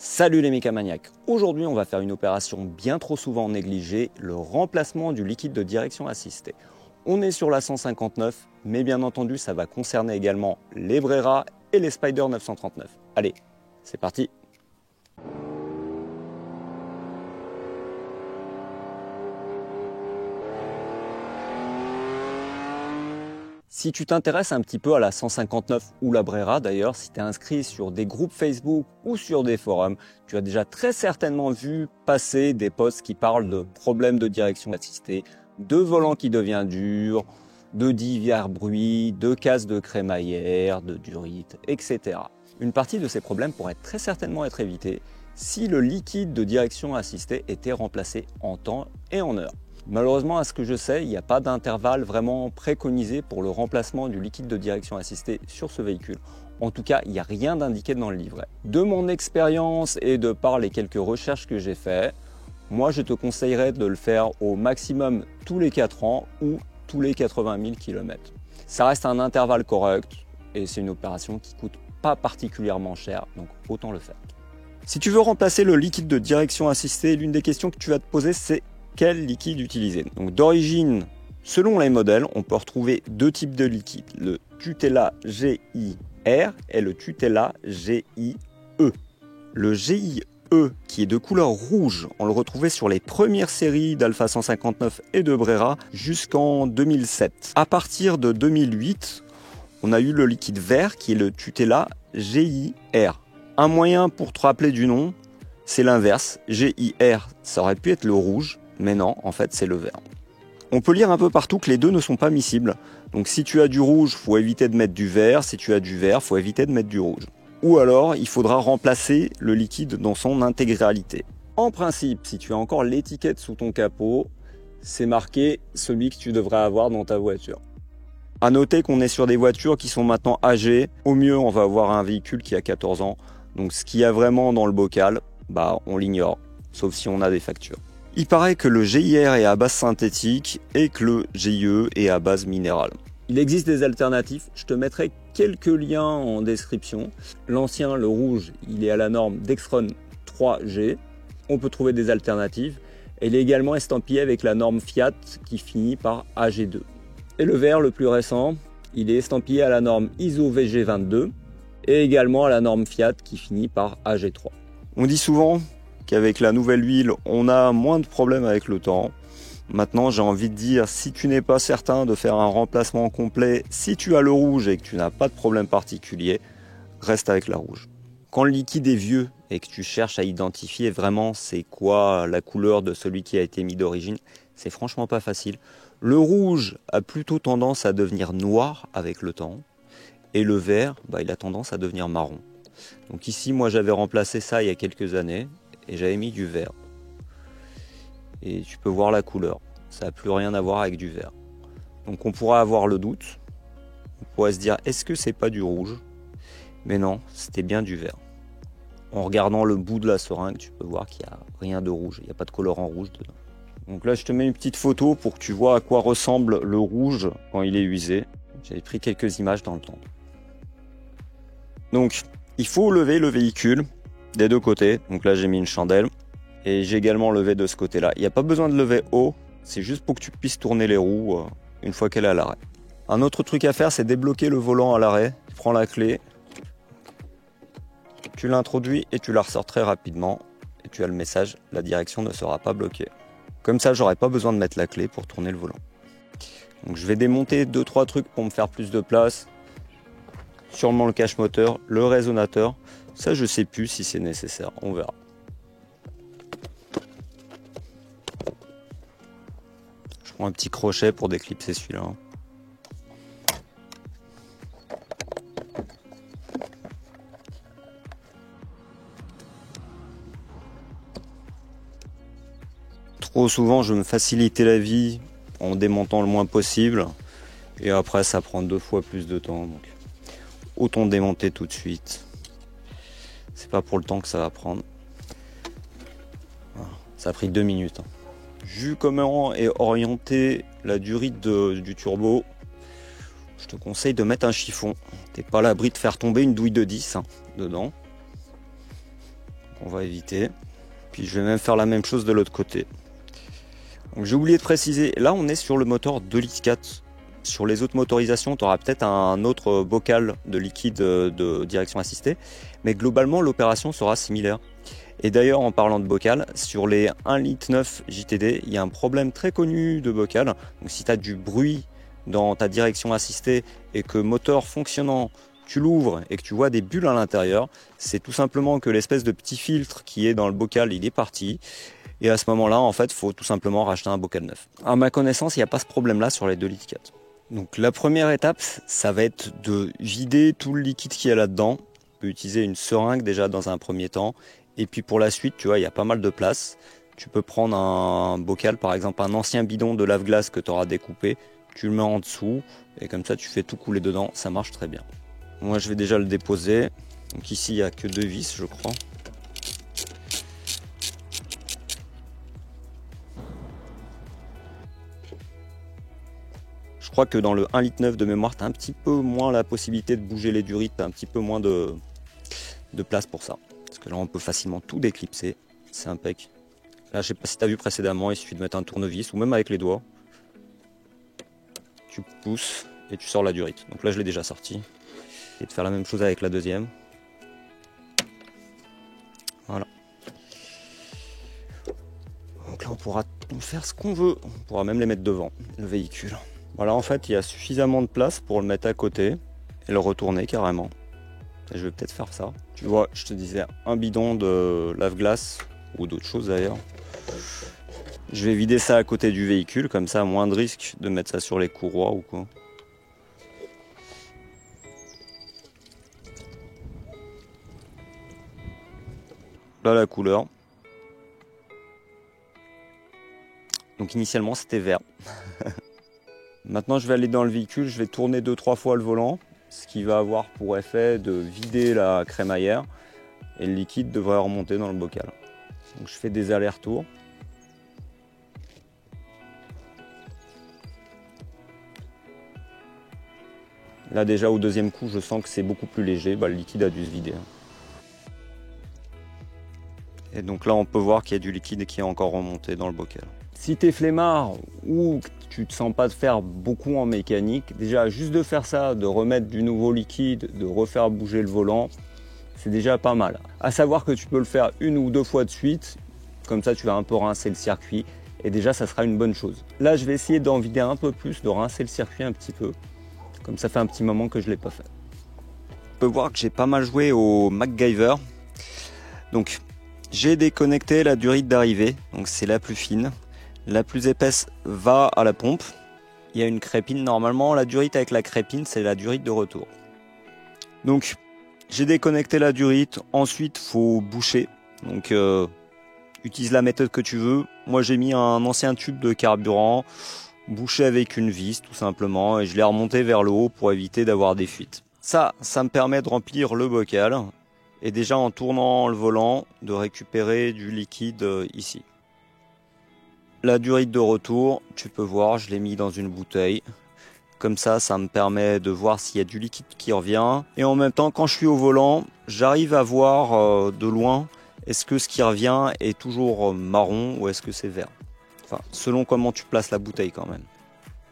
Salut les mécamaniacs! Aujourd'hui on va faire une opération bien trop souvent négligée, le remplacement du liquide de direction assistée. On est sur la 159, mais bien entendu ça va concerner également les Brera et les Spyder 939. Allez, c'est parti! Si tu t'intéresses un petit peu à la 159 ou la Brera d'ailleurs, si tu es inscrit sur des groupes Facebook ou sur des forums, tu as déjà très certainement vu passer des posts qui parlent de problèmes de direction assistée, de volant qui devient dur, de divers bruits, de casse de crémaillère, de durite, etc. Une partie de ces problèmes pourrait très certainement être évitée si le liquide de direction assistée était remplacé en temps et en heure. Malheureusement, à ce que je sais, il n'y a pas d'intervalle vraiment préconisé pour le remplacement du liquide de direction assistée sur ce véhicule. En tout cas, il n'y a rien d'indiqué dans le livret. De mon expérience et de par les quelques recherches que j'ai faites, moi je te conseillerais de le faire au maximum tous les 4 ans ou tous les 80 000 km. Ça reste un intervalle correct et c'est une opération qui ne coûte pas particulièrement cher, donc autant le faire. Si tu veux remplacer le liquide de direction assistée, l'une des questions que tu vas te poser, c'est quel liquide utiliser. Donc d'origine, selon les modèles, on peut retrouver deux types de liquides, le Tutela GI-R et le Tutela GI-E. Le GI-E, qui est de couleur rouge, on le retrouvait sur les premières séries d'Alfa 159 et de Brera jusqu'en 2007. À partir de 2008, on a eu le liquide vert qui est le Tutela GI-R. Un moyen pour te rappeler du nom, c'est l'inverse. GI-R, ça aurait pu être le rouge, mais non, en fait, c'est le vert. On peut lire un peu partout que les deux ne sont pas miscibles. Donc si tu as du rouge, il faut éviter de mettre du vert. Si tu as du vert, il faut éviter de mettre du rouge. Ou alors, il faudra remplacer le liquide dans son intégralité. En principe, si tu as encore l'étiquette sous ton capot, c'est marqué celui que tu devrais avoir dans ta voiture. À noter qu'on est sur des voitures qui sont maintenant âgées. Au mieux, on va avoir un véhicule qui a 14 ans. Donc ce qu'il y a vraiment dans le bocal, on l'ignore, sauf si on a des factures. Il paraît que le GI-R est à base synthétique et que le GIE est à base minérale. Il existe des alternatives, je te mettrai quelques liens en description. L'ancien, le rouge, il est à la norme Dexron 3G. On peut trouver des alternatives. Il est également estampillé avec la norme Fiat qui finit par AG2. Et le vert, le plus récent, il est estampillé à la norme ISO VG22 et également à la norme Fiat qui finit par AG3. On dit souvent qu'avec la nouvelle huile, on a moins de problèmes avec le temps. Maintenant, j'ai envie de dire, si tu n'es pas certain de faire un remplacement complet, si tu as le rouge et que tu n'as pas de problème particulier, reste avec la rouge. Quand le liquide est vieux et que tu cherches à identifier vraiment c'est quoi la couleur de celui qui a été mis d'origine, c'est franchement pas facile. Le rouge a plutôt tendance à devenir noir avec le temps et le vert, il a tendance à devenir marron. Donc ici, moi j'avais remplacé ça il y a quelques années et j'avais mis du vert. Et tu peux voir la couleur, ça n'a plus rien à voir avec du vert. Donc on pourra avoir le doute, on pourrait se dire est-ce que c'est pas du rouge? Mais non, c'était bien du vert. En regardant le bout de la seringue, tu peux voir qu'il n'y a rien de rouge, il n'y a pas de colorant rouge dedans. Donc là je te mets une petite photo pour que tu vois à quoi ressemble le rouge quand il est usé. J'avais pris quelques images dans le temps. Donc il faut lever le véhicule des deux côtés. Donc là j'ai mis une chandelle et j'ai également levé de ce côté-là. Il n'y a pas besoin de lever haut, c'est juste pour que tu puisses tourner les roues une fois qu'elle est à l'arrêt. Un autre truc à faire, c'est débloquer le volant à l'arrêt. Tu prends la clé, tu l'introduis et tu la ressors très rapidement et tu as le message, la direction ne sera pas bloquée. Comme ça, j'aurai pas besoin de mettre la clé pour tourner le volant. Donc je vais démonter 2-3 trucs pour me faire plus de place. Sûrement le cache moteur, le résonateur. Ça, je sais plus si c'est nécessaire, on verra. Je prends un petit crochet pour déclipser celui-là. Trop souvent, je me facilitais la vie en démontant le moins possible. Et après, ça prend 2 fois plus de temps. Donc, autant démonter tout de suite. C'est pas pour le temps que ça va prendre. Ça a pris 2 minutes. Vu comment est orientée la durite du turbo, je te conseille de mettre un chiffon. T'es pas à l'abri de faire tomber une douille de 10 dedans. On va éviter. Puis je vais même faire la même chose de l'autre côté. Donc j'ai oublié de préciser, là on est sur le moteur 2,4 litres. Sur les autres motorisations, tu auras peut-être un autre bocal de liquide de direction assistée. Mais globalement, l'opération sera similaire. Et d'ailleurs, en parlant de bocal, sur les 1,9 litre JTD, il y a un problème très connu de bocal. Donc si tu as du bruit dans ta direction assistée et que moteur fonctionnant, tu l'ouvres et que tu vois des bulles à l'intérieur, c'est tout simplement que l'espèce de petit filtre qui est dans le bocal, il est parti. Et à ce moment-là, en fait, il faut tout simplement racheter un bocal neuf. À ma connaissance, il n'y a pas ce problème-là sur les 2,4 litres. Donc la première étape, ça va être de vider tout le liquide qu'il y a là-dedans. On peut utiliser une seringue déjà dans un premier temps. Et puis pour la suite, tu vois, il y a pas mal de place. Tu peux prendre un bocal, par exemple un ancien bidon de lave-glace que tu auras découpé. Tu le mets en dessous et comme ça, tu fais tout couler dedans. Ça marche très bien. Moi, je vais déjà le déposer. Donc ici, il n'y a que 2 vis, je crois. Je crois que dans le 1,9 litre de mémoire, tu as un petit peu moins la possibilité de bouger les durites, tu as un petit peu moins de place pour ça. Parce que là, on peut facilement tout déclipser. C'est impec. Là, je sais pas si tu as vu précédemment, il suffit de mettre un tournevis ou même avec les doigts. Tu pousses et tu sors la durite. Donc là, je l'ai déjà sorti. Et de faire la même chose avec la deuxième. Voilà. Donc là, on pourra faire ce qu'on veut. On pourra même les mettre devant le véhicule. Voilà, en fait, il y a suffisamment de place pour le mettre à côté et le retourner carrément. Et je vais peut-être faire ça. Tu vois, je te disais un bidon de lave-glace ou d'autres choses d'ailleurs. Je vais vider ça à côté du véhicule, comme ça, moins de risque de mettre ça sur les courroies ou quoi. Là, la couleur. Donc initialement, c'était vert. Maintenant, je vais aller dans le véhicule, je vais tourner 2-3 fois le volant, ce qui va avoir pour effet de vider la crémaillère et le liquide devrait remonter dans le bocal. Donc je fais des allers-retours. Là déjà au deuxième coup, je sens que c'est beaucoup plus léger, le liquide a dû se vider. Et donc là, on peut voir qu'il y a du liquide qui est encore remonté dans le bocal. Si tu es flemmard ou que tu ne te sens pas de faire beaucoup en mécanique, déjà juste de faire ça, de remettre du nouveau liquide, de refaire bouger le volant, c'est déjà pas mal. À savoir que tu peux le faire 1 ou 2 fois de suite, comme ça tu vas un peu rincer le circuit et déjà ça sera une bonne chose. Là je vais essayer d'en vider un peu plus, de rincer le circuit un petit peu, comme ça fait un petit moment que je ne l'ai pas fait. On peut voir que j'ai pas mal joué au MacGyver. Donc j'ai déconnecté la durite d'arrivée, donc c'est la plus fine. La plus épaisse va à la pompe. Il y a une crépine. Normalement, la durite avec la crépine, c'est la durite de retour. Donc, j'ai déconnecté la durite. Ensuite, faut boucher. Donc, utilise la méthode que tu veux. Moi, j'ai mis un ancien tube de carburant, bouché avec une vis, tout simplement, et je l'ai remonté vers le haut pour éviter d'avoir des fuites. Ça me permet de remplir le bocal. Et déjà, en tournant le volant, de récupérer du liquide ici. La durite de retour, tu peux voir, je l'ai mis dans une bouteille. Comme ça me permet de voir s'il y a du liquide qui revient. Et en même temps, quand je suis au volant, j'arrive à voir de loin, est-ce que ce qui revient est toujours marron ou est-ce que c'est vert. Enfin, selon comment tu places la bouteille quand même.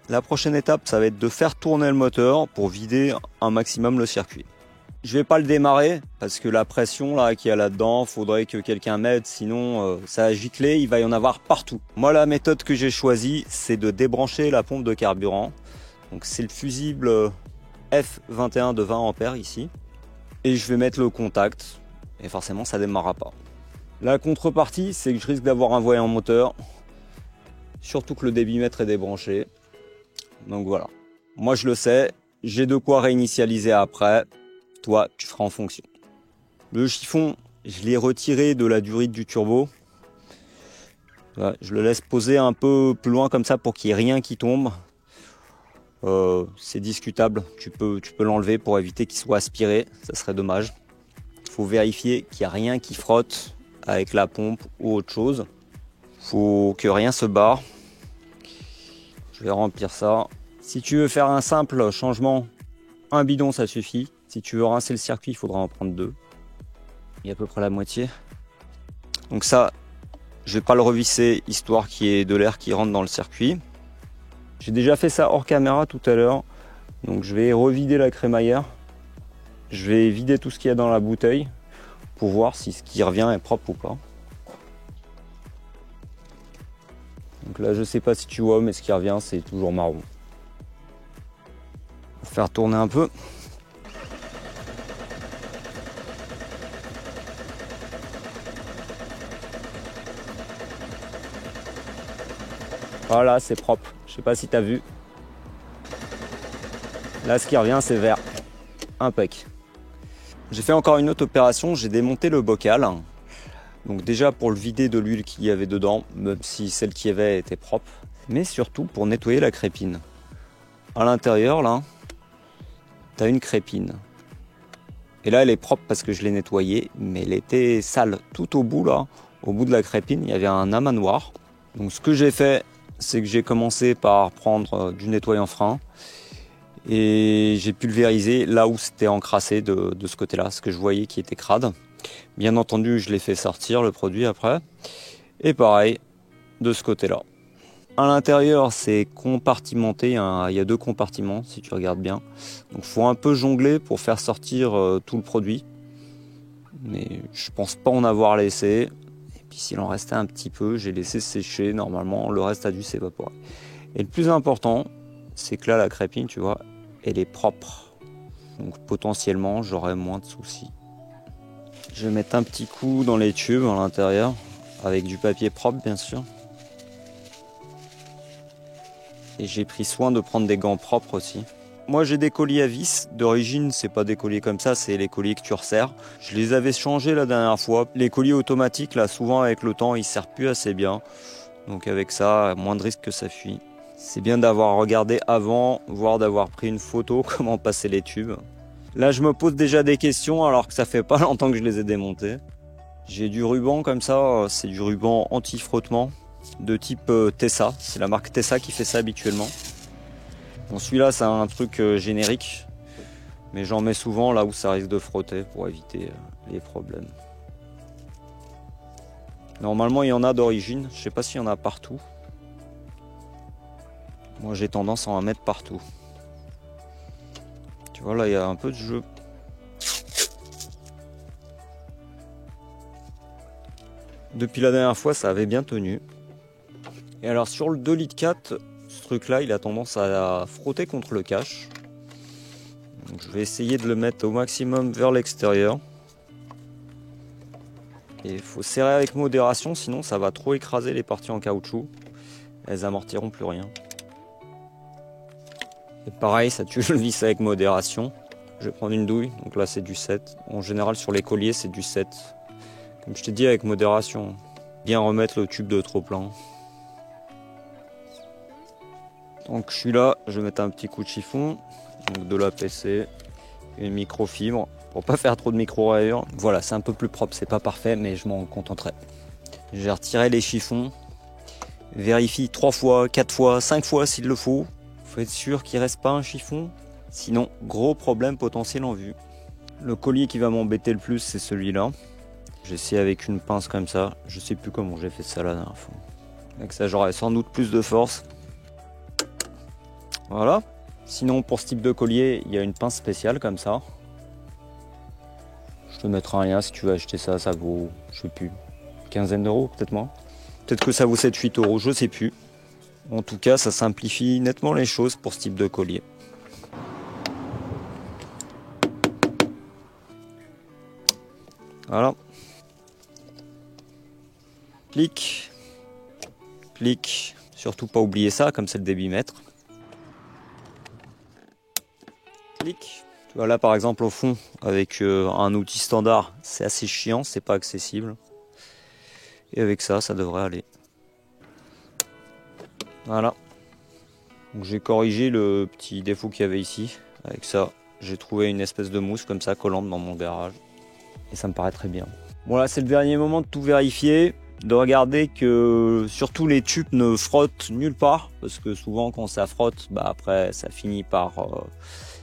La prochaine étape, ça va être de faire tourner le moteur pour vider un maximum le circuit. Je vais pas le démarrer parce que la pression là qu'il y a là-dedans, faudrait que quelqu'un m'aide, sinon ça a giclé, il va y en avoir partout. Moi la méthode que j'ai choisie, c'est de débrancher la pompe de carburant. Donc c'est le fusible F21 de 20 ampères ici. Et je vais mettre le contact et forcément ça démarrera pas. La contrepartie, c'est que je risque d'avoir un voyant moteur, surtout que le débitmètre est débranché. Donc voilà, moi je le sais, j'ai de quoi réinitialiser après. Toi, tu feras en fonction. Le chiffon, je l'ai retiré de la durite du turbo. Je le laisse poser un peu plus loin comme ça pour qu'il n'y ait rien qui tombe. C'est discutable. Tu peux l'enlever pour éviter qu'il soit aspiré. Ça serait dommage. Il faut vérifier qu'il n'y a rien qui frotte avec la pompe ou autre chose. Il faut que rien se barre. Je vais remplir ça. Si tu veux faire un simple changement, un bidon ça suffit. Si tu veux rincer le circuit, il faudra en prendre 2. Il y a à peu près la moitié. Donc ça, je vais pas le revisser histoire qu'il y ait de l'air qui rentre dans le circuit. J'ai déjà fait ça hors caméra tout à l'heure. Donc je vais revider la crémaillère. Je vais vider tout ce qu'il y a dans la bouteille pour voir si ce qui revient est propre ou pas. Donc là, je sais pas si tu vois, mais ce qui revient, c'est toujours marron. On va faire tourner un peu. Voilà, c'est propre. Je sais pas si tu as vu. Là, ce qui revient, c'est vert. Impec. J'ai fait encore une autre opération. J'ai démonté le bocal. Donc déjà pour le vider de l'huile qu'il y avait dedans, même si celle qu'il y avait était propre. Mais surtout pour nettoyer la crépine. À l'intérieur, là, tu as une crépine. Et là, elle est propre parce que je l'ai nettoyée. Mais elle était sale. Tout au bout, là, au bout de la crépine, il y avait un amas noir. Donc ce que j'ai fait, c'est que j'ai commencé par prendre du nettoyant frein et j'ai pulvérisé là où c'était encrassé de ce côté-là, ce que je voyais qui était crade. Bien entendu, je l'ai fait sortir le produit après. Et pareil, de ce côté-là. À l'intérieur, c'est compartimenté, il y a 2 compartiments si tu regardes bien. Donc il faut un peu jongler pour faire sortir tout le produit. Mais je pense pas en avoir laissé. Puis s'il en restait un petit peu, j'ai laissé sécher. Normalement, le reste a dû s'évaporer. Et le plus important, c'est que là, la crépine, tu vois, elle est propre. Donc potentiellement, j'aurai moins de soucis. Je vais mettre un petit coup dans les tubes à l'intérieur, avec du papier propre, bien sûr. Et j'ai pris soin de prendre des gants propres aussi. Moi, j'ai des colliers à vis. D'origine, c'est pas des colliers comme ça, c'est les colliers que tu resserres. Je les avais changés la dernière fois. Les colliers automatiques, là, souvent avec le temps, ils servent plus assez bien. Donc avec ça, moins de risque que ça fuit. C'est bien d'avoir regardé avant, voire d'avoir pris une photo, comment passer les tubes. Là, je me pose déjà des questions alors que ça fait pas longtemps que je les ai démontés. J'ai du ruban comme ça, c'est du ruban anti-frottement de type Tessa. C'est la marque Tessa qui fait ça habituellement. Bon, celui-là, c'est un truc générique, mais j'en mets souvent là où ça risque de frotter pour éviter les problèmes. Normalement, il y en a d'origine. Je sais pas s'il y en a partout. Moi, j'ai tendance à en mettre partout. Tu vois, là, il y a un peu de jeu. Depuis la dernière fois, ça avait bien tenu. Et alors, sur le 2,4 litres, ce truc-là, il a tendance à frotter contre le cache. Donc, je vais essayer de le mettre au maximum vers l'extérieur. Et il faut serrer avec modération, sinon ça va trop écraser les parties en caoutchouc. Elles amortiront plus rien. Et pareil, ça tue le vis avec modération. Je vais prendre une douille, donc là c'est du 7. En général sur les colliers c'est du 7. Comme je t'ai dit, avec modération. Bien remettre le tube de trop plein. Donc je suis là, je vais mettre un petit coup de chiffon, donc de l'APC, une microfibre, pour pas faire trop de micro-rayures. Voilà, c'est un peu plus propre, c'est pas parfait, mais je m'en contenterai. J'ai retiré les chiffons, vérifie 3 fois, 4 fois, 5 fois s'il le faut. Faut être sûr qu'il reste pas un chiffon, sinon gros problème potentiel en vue. Le collier qui va m'embêter le plus, c'est celui-là. J'essaie avec une pince comme ça, je sais plus comment j'ai fait ça la dernière fois. Avec ça, j'aurai sans doute plus de force. Voilà. Sinon, pour ce type de collier, il y a une pince spéciale comme ça. Je te mettrai un lien si tu veux acheter ça. Ça vaut, je sais plus, une quinzaine d'euros, peut-être moins. Peut-être que ça vaut 7-8 euros, je sais plus. En tout cas, ça simplifie nettement les choses pour ce type de collier. Voilà. Clic. Clic. Surtout pas oublier ça, comme c'est le débitmètre. Clic. Tu vois là par exemple au fond avec un outil standard c'est assez chiant, c'est pas accessible. Et avec ça, ça devrait aller. Voilà. Donc j'ai corrigé le petit défaut qu'il y avait ici. Avec ça, j'ai trouvé une espèce de mousse comme ça collante dans mon garage. Et ça me paraît très bien. Voilà, c'est le dernier moment de tout vérifier. De regarder que surtout les tubes ne frottent nulle part. Parce que souvent quand ça frotte, bah après ça finit par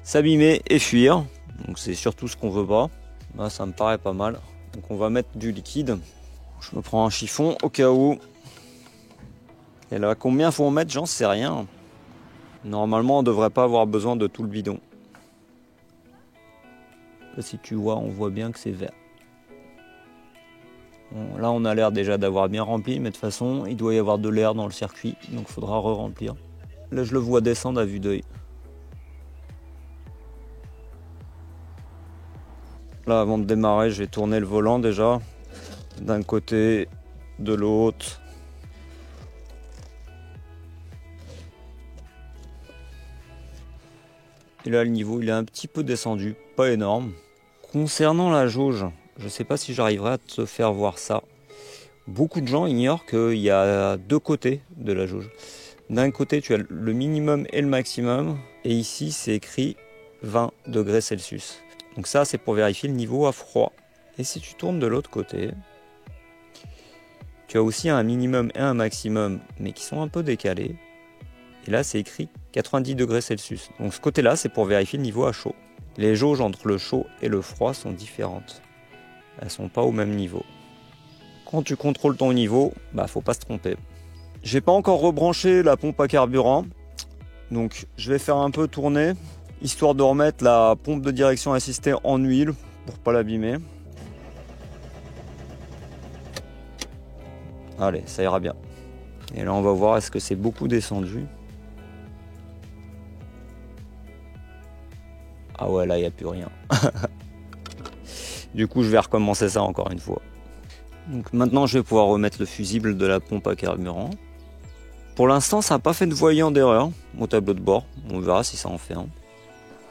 s'abîmer et fuir. Donc c'est surtout ce qu'on veut pas. Là, ça me paraît pas mal. Donc on va mettre du liquide. Je me prends un chiffon au cas où. Et là, combien faut en mettre, j'en sais rien. Normalement, on ne devrait pas avoir besoin de tout le bidon. Là, si tu vois, on voit bien que c'est vert. Bon, là, on a l'air déjà d'avoir bien rempli, mais de toute façon, il doit y avoir de l'air dans le circuit, donc il faudra re-remplir. Là, je le vois descendre à vue d'œil. Là, avant de démarrer, je vais tourner le volant déjà, d'un côté, de l'autre. Et là, le niveau, il est un petit peu descendu, pas énorme. Concernant la jauge, je ne sais pas si j'arriverai à te faire voir ça. Beaucoup de gens ignorent qu'il y a deux côtés de la jauge. D'un côté, tu as le minimum et le maximum. Et ici, c'est écrit 20 degrés Celsius. Donc ça, c'est pour vérifier le niveau à froid. Et si tu tournes de l'autre côté, tu as aussi un minimum et un maximum, mais qui sont un peu décalés. Et là, c'est écrit 90 degrés Celsius. Donc ce côté-là, c'est pour vérifier le niveau à chaud. Les jauges entre le chaud et le froid sont différentes. Elles ne sont pas au même niveau. Quand tu contrôles ton niveau, faut pas se tromper. J'ai pas encore rebranché la pompe à carburant. Donc je vais faire un peu tourner, histoire de remettre la pompe de direction assistée en huile pour pas l'abîmer. Allez, ça ira bien. Et là on va voir est-ce que c'est beaucoup descendu. Ah ouais, là il n'y a plus rien. Du coup je vais recommencer ça encore une fois. Donc maintenant je vais pouvoir remettre le fusible de la pompe à carburant. Pour l'instant ça n'a pas fait de voyant d'erreur au tableau de bord. On verra si ça en fait un.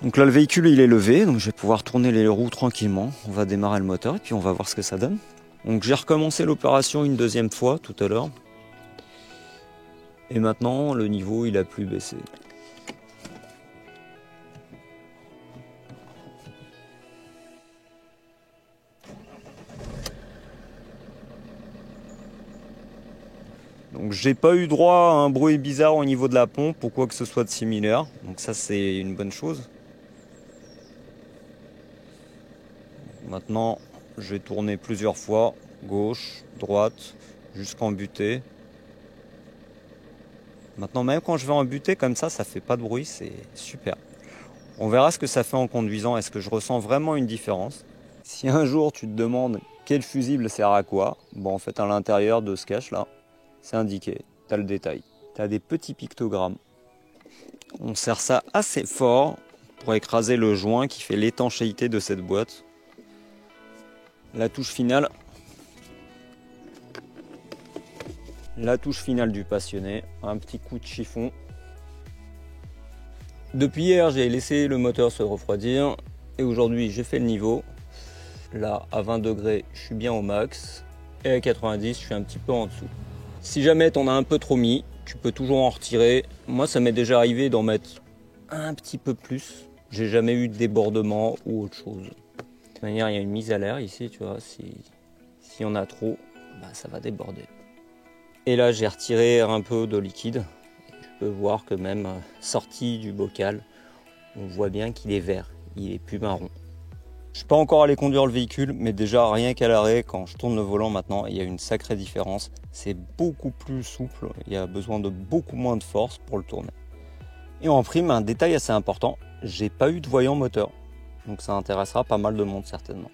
Donc là le véhicule il est levé, donc je vais pouvoir tourner les roues tranquillement. On va démarrer le moteur et puis on va voir ce que ça donne. Donc j'ai recommencé l'opération une deuxième fois tout à l'heure. Et maintenant le niveau il a plus baissé. Donc j'ai pas eu droit à un bruit bizarre au niveau de la pompe ou quoi que ce soit de similaire. Donc ça c'est une bonne chose. Maintenant je vais tourner plusieurs fois, gauche, droite, jusqu'en butée. Maintenant même quand je vais en butée comme ça fait pas de bruit, c'est super. On verra ce que ça fait en conduisant, est-ce que je ressens vraiment une différence. Si un jour tu te demandes quel fusible sert à quoi, en fait à l'intérieur de ce cache là, c'est indiqué, tu as le détail. Tu as des petits pictogrammes. On serre ça assez fort pour écraser le joint qui fait l'étanchéité de cette boîte. La touche finale. La touche finale du passionné. Un petit coup de chiffon. Depuis hier, j'ai laissé le moteur se refroidir. Et aujourd'hui, j'ai fait le niveau. Là, à 20 degrés, je suis bien au max. Et à 90, je suis un petit peu en dessous. Si jamais t'en as un peu trop mis, tu peux toujours en retirer. Moi, ça m'est déjà arrivé d'en mettre un petit peu plus. J'ai jamais eu de débordement ou autre chose. De toute manière, il y a une mise à l'air ici, tu vois. Si on a trop, ça va déborder. Et là, j'ai retiré un peu de liquide. Tu peux voir que même sorti du bocal, on voit bien qu'il est vert. Il est plus marron. Je ne suis pas encore allé conduire le véhicule, mais déjà rien qu'à l'arrêt, quand je tourne le volant maintenant, il y a une sacrée différence. C'est beaucoup plus souple, il y a besoin de beaucoup moins de force pour le tourner. Et en prime, un détail assez important, j'ai pas eu de voyant moteur. Donc ça intéressera pas mal de monde certainement.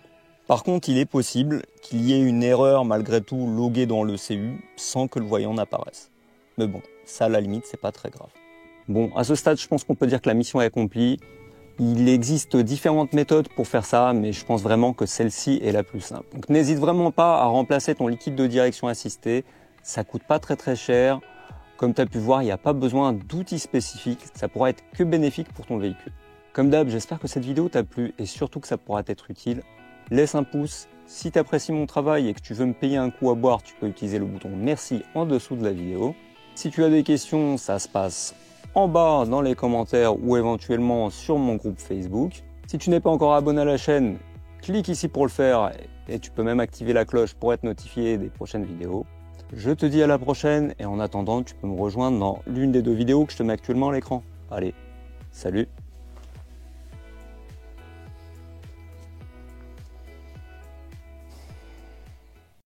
Par contre, il est possible qu'il y ait une erreur malgré tout loguée dans le CU sans que le voyant n'apparaisse. Mais bon, ça à la limite, c'est pas très grave. Bon, à ce stade, je pense qu'on peut dire que la mission est accomplie. Il existe différentes méthodes pour faire ça, mais je pense vraiment que celle-ci est la plus simple. Donc n'hésite vraiment pas à remplacer ton liquide de direction assistée. Ça coûte pas très cher. Comme tu as pu voir, il n'y a pas besoin d'outils spécifiques. Ça pourra être que bénéfique pour ton véhicule. Comme d'hab, j'espère que cette vidéo t'a plu et surtout que ça pourra t'être utile. Laisse un pouce. Si tu apprécies mon travail et que tu veux me payer un coup à boire, tu peux utiliser le bouton merci en dessous de la vidéo. Si tu as des questions, ça se passe en bas dans les commentaires ou éventuellement sur mon groupe Facebook. Si tu n'es pas encore abonné à la chaîne, clique ici pour le faire et tu peux même activer la cloche pour être notifié des prochaines vidéos. Je te dis à la prochaine et en attendant, tu peux me rejoindre dans l'une des deux vidéos que je te mets actuellement à l'écran. Allez, salut!